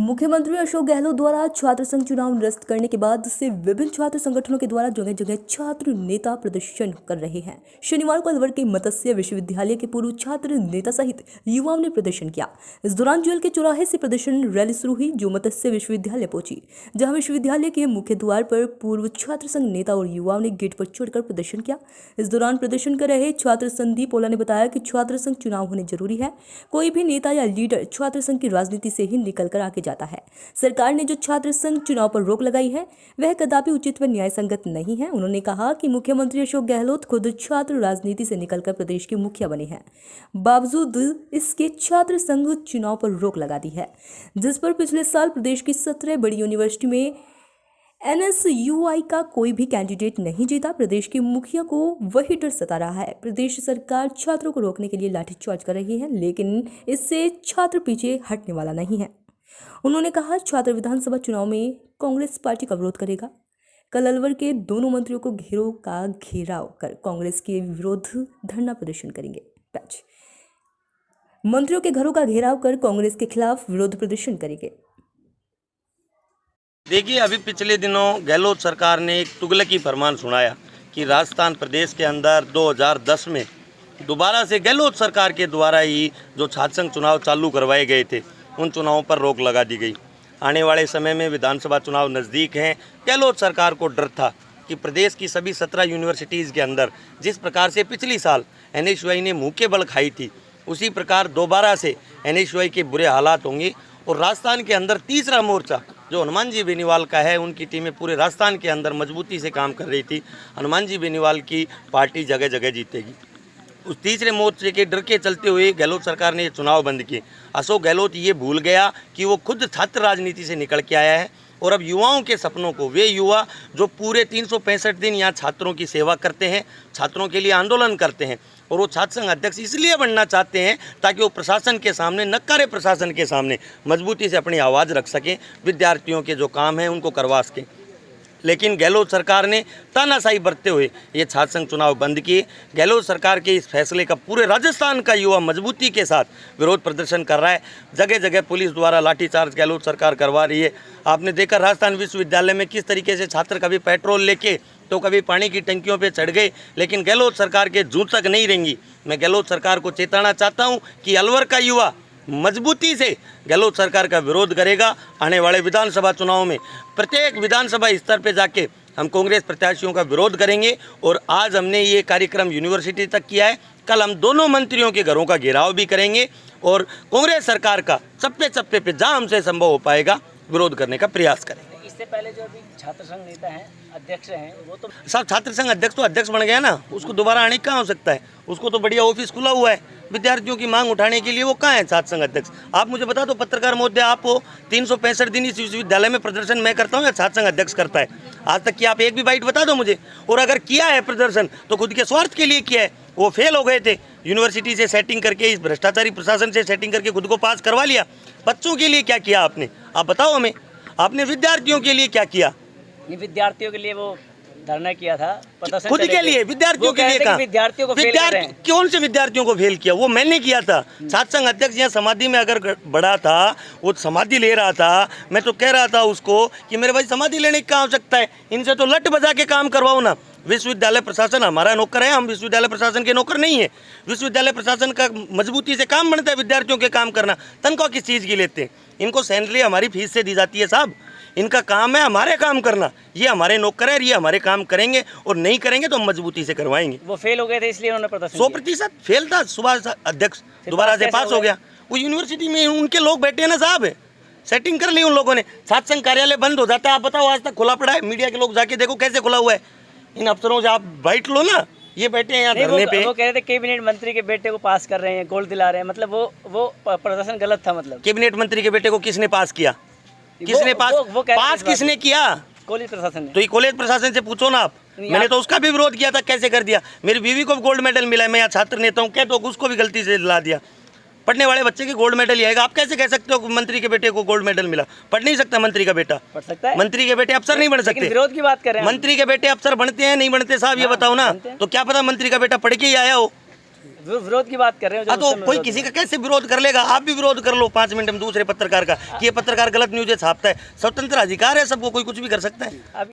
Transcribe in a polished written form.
मुख्यमंत्री अशोक गहलोत द्वारा छात्र संघ चुनाव निरस्त करने के बाद से विभिन्न छात्र संगठनों के द्वारा जगह जगह छात्र नेता प्रदर्शन कर रहे हैं। शनिवार को अलवर के मत्स्य विश्वविद्यालय के पूर्व छात्र नेता सहित युवाओं ने प्रदर्शन किया। इस दौरान जेल के चौराहे से प्रदर्शन रैली शुरू हुई, जो मत्स्य विश्वविद्यालय पहुंची, जहां विश्वविद्यालय के मुख्य द्वार पर पूर्व छात्र संघ नेता और युवाओं ने गेट पर चढ़कर प्रदर्शन किया। इस दौरान प्रदर्शन कर रहे छात्र संदीप ओला ने बताया कि छात्र संघ चुनाव होने जरूरी है। कोई भी नेता या लीडर छात्र संघ की राजनीति से ही निकलकर आगे जाता है। सरकार ने जो छात्र संघ चुनाव पर रोक लगाई है वह कदापि उचित व न्याय संगत नहीं है। उन्होंने कहा कि मुख्यमंत्री अशोक गहलोत खुद छात्र राजनीति से निकलकर प्रदेश के मुखिया बने हैं, बावजूद इसके छात्र संघ चुनाव पर रोक लगा दी है, जिस पर पिछले साल प्रदेश की 17 बड़ी यूनिवर्सिटी में NSUI का कोई भी कैंडिडेट नहीं जीता। प्रदेश के मुखिया को वही डर सता रहा है। प्रदेश सरकार छात्रों को रोकने के लिए लाठीचार्ज कर रही है, लेकिन इससे छात्र पीछे हटने वाला नहीं है। उन्होंने कहा, छात्र विधानसभा चुनाव में कांग्रेस पार्टी का विरोध करेगा। कल अलवर के दोनों मंत्रियों को घेराव कर कांग्रेस के विरोध धरना प्रदर्शन करेंगे। मंत्रियों के घरों का घेराव कर कांग्रेस के खिलाफ विरोध प्रदर्शन करेंगे। देखिए, अभी पिछले दिनों गहलोत सरकार ने एक तुगलकी फरमान सुनाया कि राजस्थान प्रदेश के अंदर 2010 में दोबारा से गहलोत सरकार के द्वारा ही जो छात्र संघ चुनाव चालू करवाए गए थे, उन चुनावों पर रोक लगा दी गई। आने वाले समय में विधानसभा चुनाव नज़दीक हैं। गहलोत सरकार को डर था कि प्रदेश की सभी 17 यूनिवर्सिटीज़ के अंदर जिस प्रकार से पिछली साल NSUI ने मुँह के बल खाई थी, उसी प्रकार दोबारा से NSUI के बुरे हालात होंगे। और राजस्थान के अंदर तीसरा मोर्चा जो हनुमान जी बेनीवाल का है, उनकी टीमें पूरे राजस्थान के अंदर मजबूती से काम कर रही थी। हनुमान जी बेनीवाल की पार्टी जगह जगह जीतेगी। उस तीसरे मोर्चे के डर के चलते हुए गहलोत सरकार ने ये चुनाव बंद किए। अशोक गहलोत ये भूल गया कि वो खुद छात्र राजनीति से निकल के आया है और अब युवाओं के सपनों को, वे युवा जो पूरे 365 दिन यहाँ छात्रों की सेवा करते हैं, छात्रों के लिए आंदोलन करते हैं, और वो छात्र संघ अध्यक्ष इसलिए बनना चाहते हैं ताकि वो प्रशासन के सामने, नक्कारे प्रशासन के सामने मजबूती से अपनी आवाज़ रख सकें, विद्यार्थियों के जो काम हैं उनको करवा सकें। लेकिन गहलोत सरकार ने तानाशाही बरतते हुए ये छात्र संघ चुनाव बंद किए। गहलोत सरकार के इस फैसले का पूरे राजस्थान का युवा मजबूती के साथ विरोध प्रदर्शन कर रहा है। जगह जगह पुलिस द्वारा लाठीचार्ज गहलोत सरकार करवा रही है। आपने देखा राजस्थान विश्वविद्यालय में किस तरीके से छात्र कभी पेट्रोल लेके तो कभी पानी की टंकियों पे चढ़ गए, लेकिन गहलोत सरकार के जूं तक नहीं रहेंगी। मैं गहलोत सरकार को चेताना चाहता हूँ कि अलवर का युवा मजबूती से गहलोत सरकार का विरोध करेगा। आने वाले विधानसभा चुनाव में प्रत्येक विधानसभा स्तर पे जाके हम कांग्रेस प्रत्याशियों का विरोध करेंगे। और आज हमने ये कार्यक्रम यूनिवर्सिटी तक किया है, कल हम दोनों मंत्रियों के घरों का घेराव भी करेंगे और कांग्रेस सरकार का चप्पे चप्पे पे जहाँ हमसे संभव हो पाएगा विरोध करने का प्रयास करेंगे। इससे पहले जो अभी छात्र संघ नेता हैं, अध्यक्ष हैं, वो तो साहब छात्र संघ अध्यक्ष तो अध्यक्ष बन गया ना, उसको दोबारा आने कहाँ हो सकता है? उसको तो बढ़िया ऑफिस खुला हुआ है विद्यार्थियों की मांग उठाने के लिए। वो कहाँ है छात्र संघ अध्यक्ष? आप मुझे बता दो पत्रकार महोदय, आपको 365 दिन इस विश्वविद्यालय में प्रदर्शन मैं करता हूँ या छात्र संघ अध्यक्ष करता है? आज तक कि आप एक भी बाइट बता दो मुझे। और अगर किया है प्रदर्शन तो खुद के स्वार्थ के लिए किया है। वो फेल हो गए थे, यूनिवर्सिटी से सेटिंग करके, इस भ्रष्टाचारी प्रशासन से सेटिंग करके खुद को पास करवा लिया। बच्चों के लिए क्या किया आपने? आप बताओ हमें, आपने विद्यार्थियों के लिए क्या किया? विद्यार्थियों के लिए वो धरना किया था, खुद के लिए, विद्यार्थियों के लिए कहा? विद्यार्थियों को कौन से विद्यार्थियों को फेल किया? वो मैंने किया था। छात्र संघ अध्यक्ष यहाँ समाधि में अगर बड़ा था, वो समाधि ले रहा था, मैं तो कह रहा था उसको कि मेरे भाई समाधि लेने की क्या आवश्यकता है, इनसे तो लट बजा के काम करवाओ ना। विश्वविद्यालय प्रशासन हमारा नौकर है, हम विश्वविद्यालय प्रशासन के नौकर नहीं है। विश्वविद्यालय प्रशासन का मजबूती से काम बनता है विद्यार्थियों के काम करना। तनख्वाह किस चीज़ की लेते हैं? इनको सैलरी हमारी फीस से दी जाती है साहब। इनका काम है हमारे काम करना, ये हमारे नौकर है, ये हमारे काम करेंगे और नहीं करेंगे तो हम मजबूती से करवाएंगे। वो फेल हो गए थे इसलिए उन्होंने प्रदर्शन 100% फेल था। सुभाष अध्यक्ष दोबारा से पास हो गया। वो यूनिवर्सिटी में उनके लोग बैठे हैं ना साहब, सेटिंग कर ली उन लोगों ने। छात्र संघ कार्यालय बंद हो जाता है, आप बताओ आज तक खुला पड़ा है? मीडिया के लोग जाके देखो कैसे खुला हुआ है। इन अफसरों से आप बाइट लो ना, ये बैठे हैं यहाँ धरने पे। वो कह रहे थे कैबिनेट मंत्री के बेटे को पास कर रहे हैं, गोल्ड दिला रहे हैं, मतलब वो प्रदर्शन गलत था। मतलब कैबिनेट मंत्री के बेटे को किसने पास किया? किसने पास किसने किया? कॉलेज प्रशासन ने। तो ये कॉलेज प्रशासन से पूछो ना आप। मैंने तो उसका भी विरोध किया था, कैसे कर दिया? मेरी बीवी को गोल्ड मेडल मिला है, मैं यहाँ छात्र नेता हूँ, क्या तो उसको भी गलती से दिला दिया। पढ़ने वाले बच्चे के गोल्ड मेडल आएगा, आप कैसे कह सकते हो मंत्री के बेटे को गोल्ड मेडल मिला? पढ़ नहीं सकता मंत्री का बेटा? पढ़ सकता है। मंत्री के बेटे अफसर नहीं बन सकते? विरोध की बात कर रहे हैं। मंत्री के बेटे अफसर बनते हैं नहीं बनते साहब, ये बताओ ना। तो क्या पता मंत्री का बेटा पढ़ के ही आया हो? विरोध की बात कर रहे हो जो हाँ, उस तो समय कोई विरोध किसी का कैसे विरोध कर लेगा? आप भी विरोध कर लो 5 मिनट में दूसरे पत्रकार का कि ये पत्रकार गलत न्यूज़ छापता है। स्वतंत्र अधिकार है सबको, कोई कुछ भी कर सकता है। अब